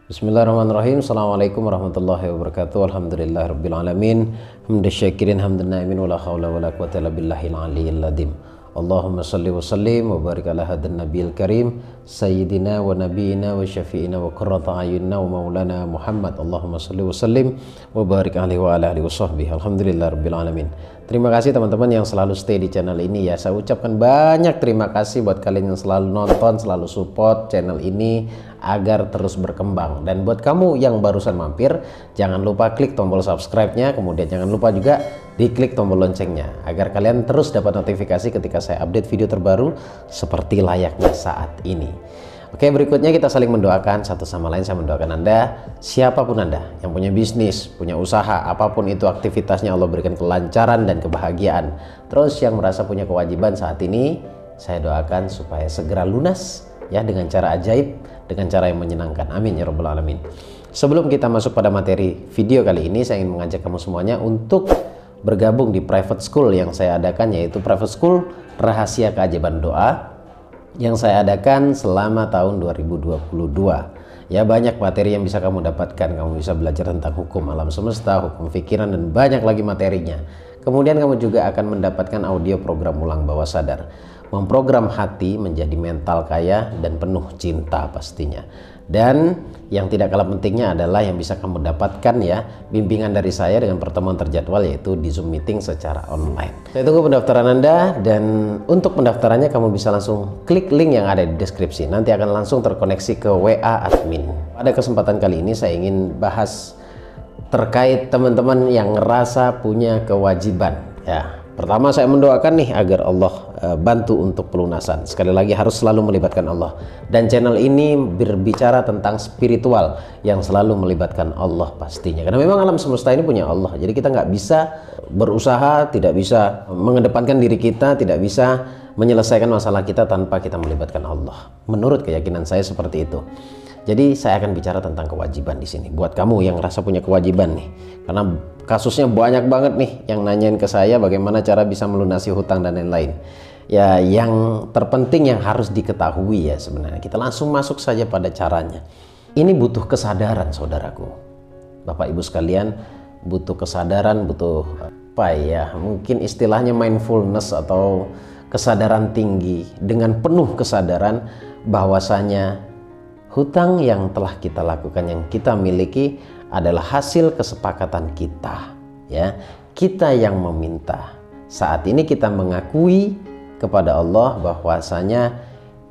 Bismillahirrahmanirrahim. Assalamualaikum warahmatullahi wabarakatuh. Alhamdulillahirrabbilalamin. Hamdan syakirin hamdan na'imin wa la hawla wa la quwwata illa billahil aliyyil ladhim. Allahumma salli wa sallim wa barik ala hadan nabiyil karim sayyidina wa nabiyina wa syafi'ina wa qurrata ayunna wa maulana Muhammad. Allahumma salli wa sallim wa barik alaihi wa ala alihi wa sahbihi. Alhamdulillahirrabbilalamin. Terima kasih teman-teman yang selalu stay di channel ini ya. Saya ucapkan banyak terima kasih buat kalian yang selalu nonton, selalu support channel ini agar terus berkembang. Dan buat kamu yang barusan mampir, jangan lupa klik tombol subscribe-nya, kemudian jangan lupa juga diklik tombol loncengnya agar kalian terus dapat notifikasi ketika saya update video terbaru seperti layaknya saat ini. Oke, berikutnya kita saling mendoakan satu sama lain. Saya mendoakan Anda, siapapun Anda yang punya bisnis, punya usaha, apapun itu aktivitasnya, Allah berikan kelancaran dan kebahagiaan. Terus yang merasa punya kewajiban saat ini, saya doakan supaya segera lunas ya, dengan cara ajaib, dengan cara yang menyenangkan. Amin ya rabbal alamin. Sebelum kita masuk pada materi video kali ini, saya ingin mengajak kamu semuanya untuk bergabung di private school yang saya adakan, yaitu private school Rahasia Keajaiban Doa yang saya adakan selama tahun 2022. Ya, banyak materi yang bisa kamu dapatkan. Kamu bisa belajar tentang hukum alam semesta, hukum pikiran, dan banyak lagi materinya. Kemudian kamu juga akan mendapatkan audio program ulang bawah sadar, memprogram hati menjadi mental kaya dan penuh cinta pastinya. Dan yang tidak kalah pentingnya adalah yang bisa kamu dapatkan ya, bimbingan dari saya dengan pertemuan terjadwal, yaitu di Zoom meeting secara online. Saya tunggu pendaftaran Anda, dan untuk pendaftarannya kamu bisa langsung klik link yang ada di deskripsi. Nanti akan langsung terkoneksi ke WA admin. Pada kesempatan kali ini saya ingin bahas terkait teman-teman yang ngerasa punya kewajiban ya. Pertama, saya mendoakan nih agar Allah bantu untuk pelunasan. Sekali lagi harus selalu melibatkan Allah. Dan channel ini berbicara tentang spiritual yang selalu melibatkan Allah pastinya. Karena memang alam semesta ini punya Allah. Jadi kita nggak bisa berusaha, tidak bisa mengedepankan diri kita, tidak bisa menyelesaikan masalah kita tanpa kita melibatkan Allah. Menurut keyakinan saya seperti itu. Jadi saya akan bicara tentang kewajiban di sini. Buat kamu yang rasa punya kewajiban nih, karena kasusnya banyak banget nih yang nanyain ke saya bagaimana cara bisa melunasi hutang dan lain-lain. Ya, yang terpenting yang harus diketahui ya sebenarnya. Kita langsung masuk saja pada caranya. Ini butuh kesadaran, saudaraku. Bapak Ibu sekalian, butuh kesadaran, butuh apa ya? Mungkin istilahnya mindfulness atau kesadaran tinggi, dengan penuh kesadaran bahwasanya hutang yang telah kita lakukan, yang kita miliki adalah hasil kesepakatan kita ya. Kita yang meminta. Saat ini kita mengakui kepada Allah bahwasanya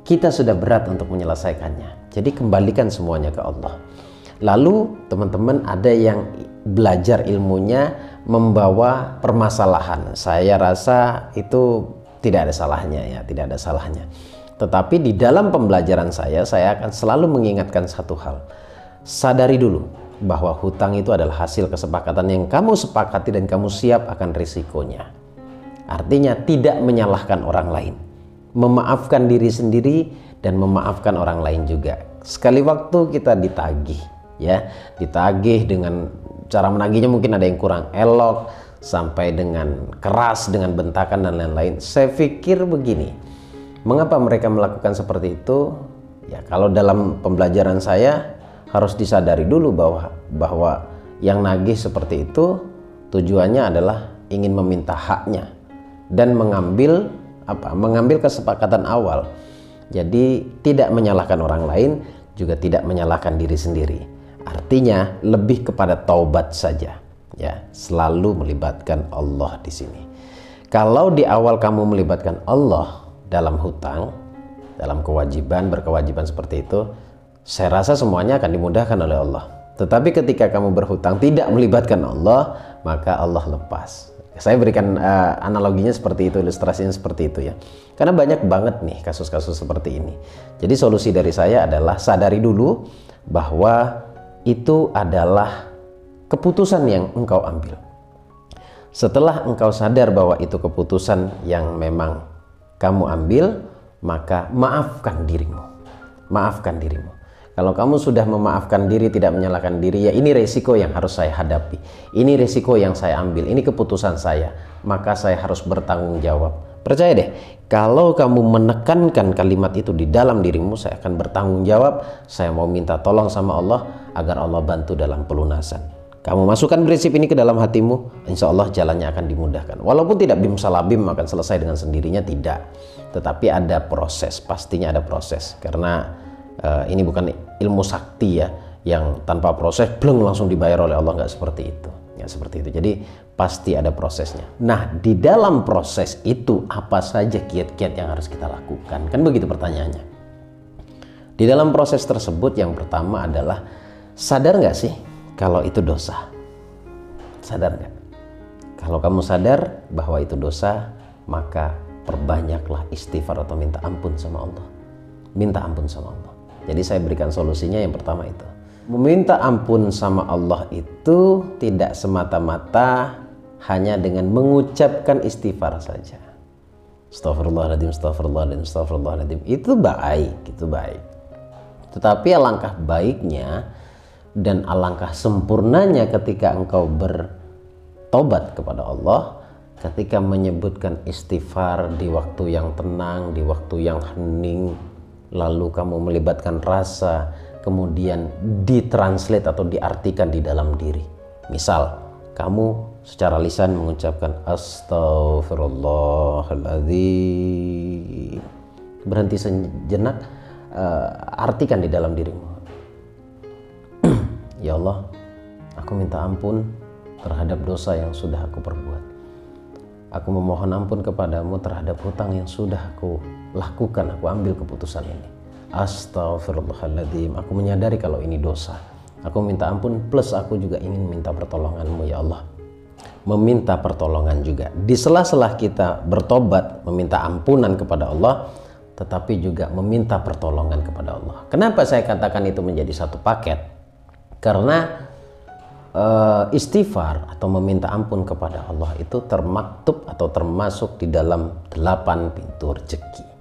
kita sudah berat untuk menyelesaikannya. Jadi kembalikan semuanya ke Allah. Lalu teman-teman ada yang belajar ilmunya membawa permasalahan. Saya rasa itu tidak ada salahnya ya, tidak ada salahnya. Tetapi di dalam pembelajaran saya akan selalu mengingatkan satu hal. Sadari dulu bahwa hutang itu adalah hasil kesepakatan yang kamu sepakati dan kamu siap akan risikonya. Artinya tidak menyalahkan orang lain, memaafkan diri sendiri dan memaafkan orang lain juga. Sekali waktu kita ditagih ya, ditagih dengan cara menagihnya mungkin ada yang kurang elok, sampai dengan keras, dengan bentakan dan lain-lain. Saya pikir begini, mengapa mereka melakukan seperti itu? Ya, kalau dalam pembelajaran saya harus disadari dulu bahwa yang nagih seperti itu tujuannya adalah ingin meminta haknya dan mengambil kesepakatan awal. Jadi tidak menyalahkan orang lain, juga tidak menyalahkan diri sendiri. Artinya lebih kepada taubat saja. Ya, selalu melibatkan Allah di sini. Kalau di awal kamu melibatkan Allah dalam hutang, dalam kewajiban, berkewajiban seperti itu, saya rasa semuanya akan dimudahkan oleh Allah. Tetapi ketika kamu berhutang tidak melibatkan Allah, maka Allah lepas. Saya berikan analoginya seperti itu, ilustrasinya seperti itu ya. Karena banyak banget nih kasus-kasus seperti ini. Jadi solusi dari saya adalah sadari dulu bahwa itu adalah keputusan yang engkau ambil. Setelah engkau sadar bahwa itu keputusan yang memang kamu ambil, maka maafkan dirimu. Maafkan dirimu. Kalau kamu sudah memaafkan diri, tidak menyalahkan diri, ya ini resiko yang harus saya hadapi. Ini resiko yang saya ambil, ini keputusan saya. Maka saya harus bertanggung jawab. Percaya deh, kalau kamu menekankan kalimat itu di dalam dirimu, saya akan bertanggung jawab, saya mau minta tolong sama Allah agar Allah bantu dalam pelunasan. Kamu masukkan prinsip ini ke dalam hatimu, insya Allah jalannya akan dimudahkan. Walaupun tidak bim salabim akan selesai dengan sendirinya, tidak. Tetapi ada proses, pastinya ada proses. Karena ini bukan ilmu sakti ya, yang tanpa proses bleng langsung dibayar oleh Allah, nggak seperti itu. Nggak seperti itu. Jadi pasti ada prosesnya. Nah, di dalam proses itu apa saja kiat-kiat yang harus kita lakukan? Kan begitu pertanyaannya. Di dalam proses tersebut yang pertama adalah sadar nggak sih kalau itu dosa? Sadar nggak? Kalau kamu sadar bahwa itu dosa, maka perbanyaklah istighfar atau minta ampun sama Allah. Minta ampun sama Allah. Jadi saya berikan solusinya yang pertama itu. Meminta ampun sama Allah itu tidak semata-mata hanya dengan mengucapkan istighfar saja. Astagfirullahaladzim, astagfirullahaladzim, astagfirullahaladzim. Itu baik, itu baik. Tetapi alangkah baiknya dan alangkah sempurnanya ketika engkau bertobat kepada Allah, ketika menyebutkan istighfar di waktu yang tenang, di waktu yang hening, lalu kamu melibatkan rasa, kemudian ditranslate atau diartikan di dalam diri. Misal, kamu secara lisan mengucapkan Astaghfirullahaladzim. Berhenti sejenak, artikan di dalam dirimu. Ya Allah, aku minta ampun terhadap dosa yang sudah aku perbuat. Aku memohon ampun kepadamu terhadap hutang yang sudah aku lakukan, aku ambil keputusan ini. Astaghfirullahaladzim, aku menyadari kalau ini dosa. Aku minta ampun, plus aku juga ingin minta pertolonganmu ya Allah. Meminta pertolongan juga. Di sela-sela kita bertobat, meminta ampunan kepada Allah, tetapi juga meminta pertolongan kepada Allah. Kenapa saya katakan itu menjadi satu paket? Karena istighfar atau meminta ampun kepada Allah itu termaktub atau termasuk di dalam 8 pintu rezeki.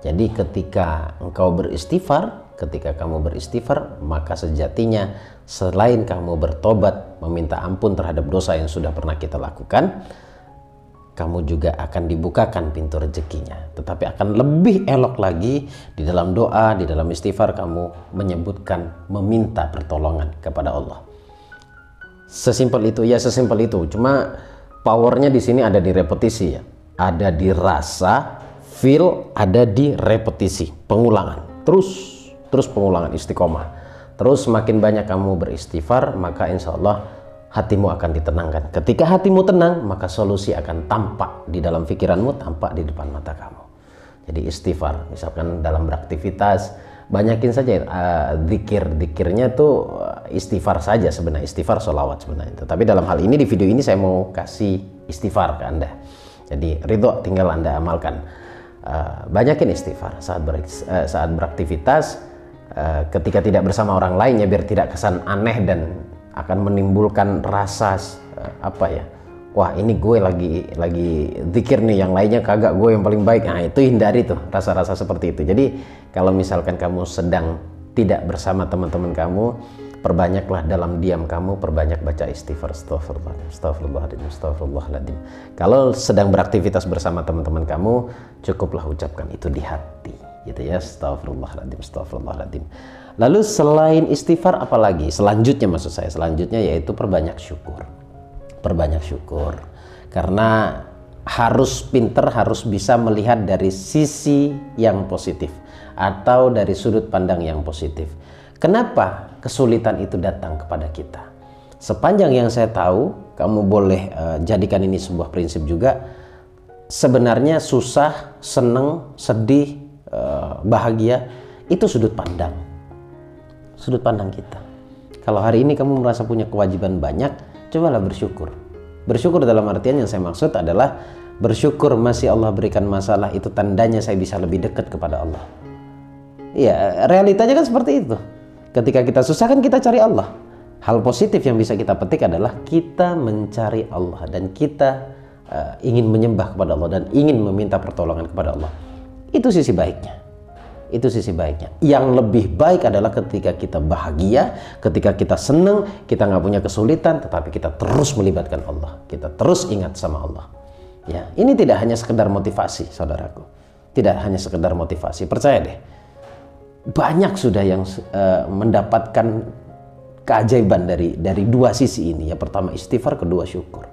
Jadi ketika engkau beristighfar, ketika kamu beristighfar, maka sejatinya selain kamu bertobat, meminta ampun terhadap dosa yang sudah pernah kita lakukan, kamu juga akan dibukakan pintu rezekinya. Tetapi akan lebih elok lagi di dalam doa, di dalam istighfar kamu menyebutkan meminta pertolongan kepada Allah. Sesimpel itu ya, sesimpel itu. Cuma powernya di sini ada di repetisi ya, ada di rasa, feel, ada di repetisi, pengulangan, terus pengulangan, istiqomah. Terus semakin banyak kamu beristighfar, maka insya Allah hatimu akan ditenangkan. Ketika hatimu tenang, maka solusi akan tampak di dalam pikiranmu, tampak di depan mata kamu. Jadi istighfar, misalkan dalam beraktivitas, banyakin saja zikirnya tuh istighfar saja sebenarnya, istighfar sholawat sebenarnya. Tapi dalam hal ini di video ini saya mau kasih istighfar ke Anda. Jadi ridho tinggal Anda amalkan. Banyakin istighfar saat beraktivitas, ketika tidak bersama orang lain ya, biar tidak kesan aneh dan akan menimbulkan rasa wah ini gue lagi zikir nih, yang lainnya kagak, gue yang paling baik. Nah itu hindari tuh rasa-rasa seperti itu. Jadi kalau misalkan kamu sedang tidak bersama teman-teman kamu, perbanyaklah dalam diam kamu, perbanyak baca istighfar, astagfirullahaladzim. Kalau sedang beraktivitas bersama teman-teman kamu, cukuplah ucapkan itu di hati, gitu ya, astagfirullahaladzim. Lalu selain istighfar apalagi? Selanjutnya maksud saya, selanjutnya yaitu perbanyak syukur. Perbanyak syukur. Karena harus pinter, harus bisa melihat dari sisi yang positif atau dari sudut pandang yang positif. Kenapa kesulitan itu datang kepada kita? Sepanjang yang saya tahu, kamu boleh jadikan ini sebuah prinsip juga. Sebenarnya susah, seneng, sedih, bahagia, itu sudut pandang. Sudut pandang kita. Kalau hari ini kamu merasa punya kewajiban banyak, cobalah bersyukur. Bersyukur dalam artian yang saya maksud adalah bersyukur masih Allah berikan masalah, itu tandanya saya bisa lebih dekat kepada Allah. Iya, realitanya kan seperti itu. Ketika kita susah kan kita cari Allah. Hal positif yang bisa kita petik adalah kita mencari Allah dan kita ingin menyembah kepada Allah dan ingin meminta pertolongan kepada Allah. Itu sisi baiknya. Itu sisi baiknya. Yang lebih baik adalah ketika kita bahagia, ketika kita senang, kita nggak punya kesulitan, tetapi kita terus melibatkan Allah. Kita terus ingat sama Allah. Ya, ini tidak hanya sekedar motivasi, saudaraku. Tidak hanya sekedar motivasi, percaya deh. Banyak sudah yang mendapatkan keajaiban dari dua sisi ini. Ya, pertama istighfar, kedua syukur.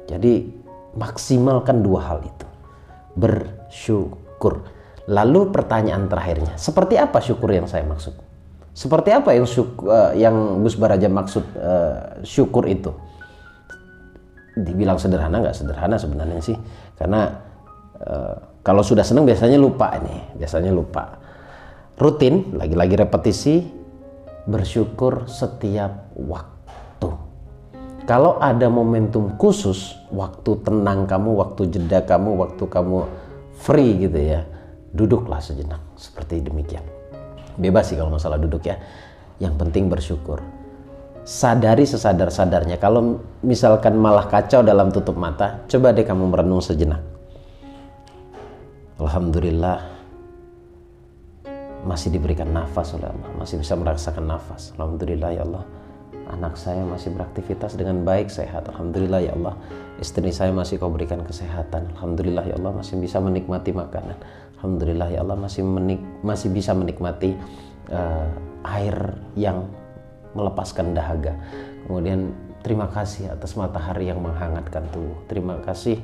Jadi maksimalkan dua hal itu. Bersyukur. Lalu pertanyaan terakhirnya, seperti apa syukur yang saya maksud? Seperti apa yang Gus Baraja maksud syukur itu? Dibilang sederhana, nggak sederhana sebenarnya sih, karena kalau sudah senang biasanya lupa nih, biasanya lupa. Rutin, lagi-lagi repetisi, bersyukur setiap waktu. Kalau ada momentum khusus, waktu tenang kamu, waktu jeda kamu, waktu kamu free gitu ya, duduklah sejenak seperti demikian. Bebas sih kalau masalah duduk ya, yang penting bersyukur. Sadari sesadar-sadarnya. Kalau misalkan malah kacau dalam tutup mata, coba deh kamu merenung sejenak. Alhamdulillah masih diberikan nafas oleh Allah, masih bisa merasakan nafas. Alhamdulillah ya Allah, anak saya masih beraktivitas dengan baik, sehat. Alhamdulillah ya Allah, istri saya masih kau berikan kesehatan. Alhamdulillah ya Allah, masih bisa menikmati makanan. Alhamdulillah ya Allah, masih bisa menikmati air yang melepaskan dahaga. Kemudian terima kasih atas matahari yang menghangatkan tubuh. Terima kasih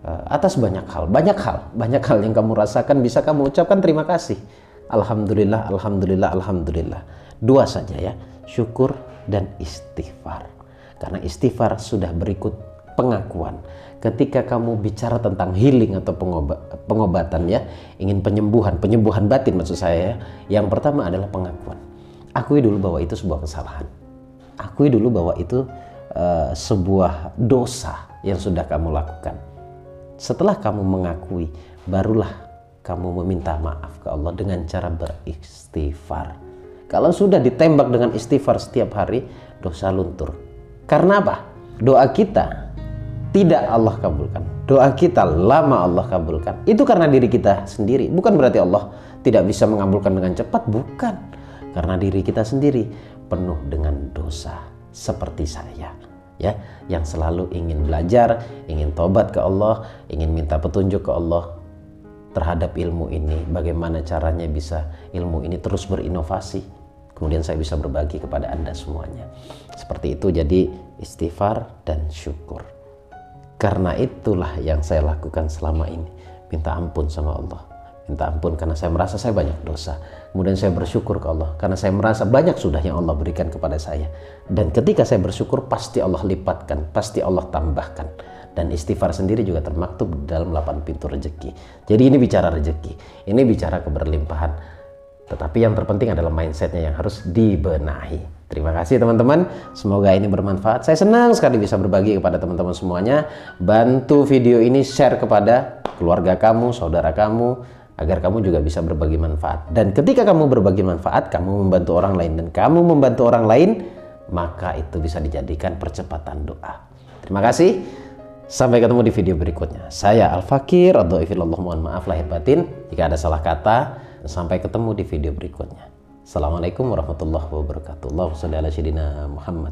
atas banyak hal yang kamu rasakan, bisa kamu ucapkan terima kasih. Alhamdulillah, alhamdulillah, alhamdulillah. Dua saja ya, syukur dan istighfar. Karena istighfar sudah berikut pengakuan. Ketika kamu bicara tentang healing atau pengobatan ya, ingin penyembuhan batin maksud saya ya, yang pertama adalah pengakuan. Akui dulu bahwa itu sebuah kesalahan. Akui dulu bahwa itu sebuah dosa yang sudah kamu lakukan. Setelah kamu mengakui, barulah kamu meminta maaf ke Allah dengan cara beristighfar. Kalau sudah ditembak dengan istighfar setiap hari, dosa luntur. Karena apa? Doa kita tidak Allah kabulkan. Doa kita lama Allah kabulkan. Itu karena diri kita sendiri. Bukan berarti Allah tidak bisa mengabulkan dengan cepat. Bukan. Karena diri kita sendiri penuh dengan dosa. Seperti saya. Ya, yang selalu ingin belajar, ingin tobat ke Allah, ingin minta petunjuk ke Allah terhadap ilmu ini. Bagaimana caranya bisa ilmu ini terus berinovasi. Kemudian saya bisa berbagi kepada Anda semuanya. Seperti itu, jadi istighfar dan syukur. Karena itulah yang saya lakukan selama ini. Minta ampun sama Allah. Minta ampun karena saya merasa saya banyak dosa. Kemudian saya bersyukur ke Allah. Karena saya merasa banyak sudah yang Allah berikan kepada saya. Dan ketika saya bersyukur, pasti Allah lipatkan. Pasti Allah tambahkan. Dan istighfar sendiri juga termaktub dalam 8 pintu rezeki. Jadi ini bicara rezeki. Ini bicara keberlimpahan. Tetapi yang terpenting adalah mindsetnya yang harus dibenahi. Terima kasih teman-teman, semoga ini bermanfaat. Saya senang sekali bisa berbagi kepada teman-teman semuanya. Bantu video ini share kepada keluarga kamu, saudara kamu, agar kamu juga bisa berbagi manfaat. Dan ketika kamu berbagi manfaat, kamu membantu orang lain. Dan kamu membantu orang lain, maka itu bisa dijadikan percepatan doa. Terima kasih. Sampai ketemu di video berikutnya. Saya Al-Fakir, mohon maaf lahir batin jika ada salah kata. Sampai ketemu di video berikutnya. Assalamualaikum warahmatullahi wabarakatuh. Allahumma shalli ala sayyidina Muhammad.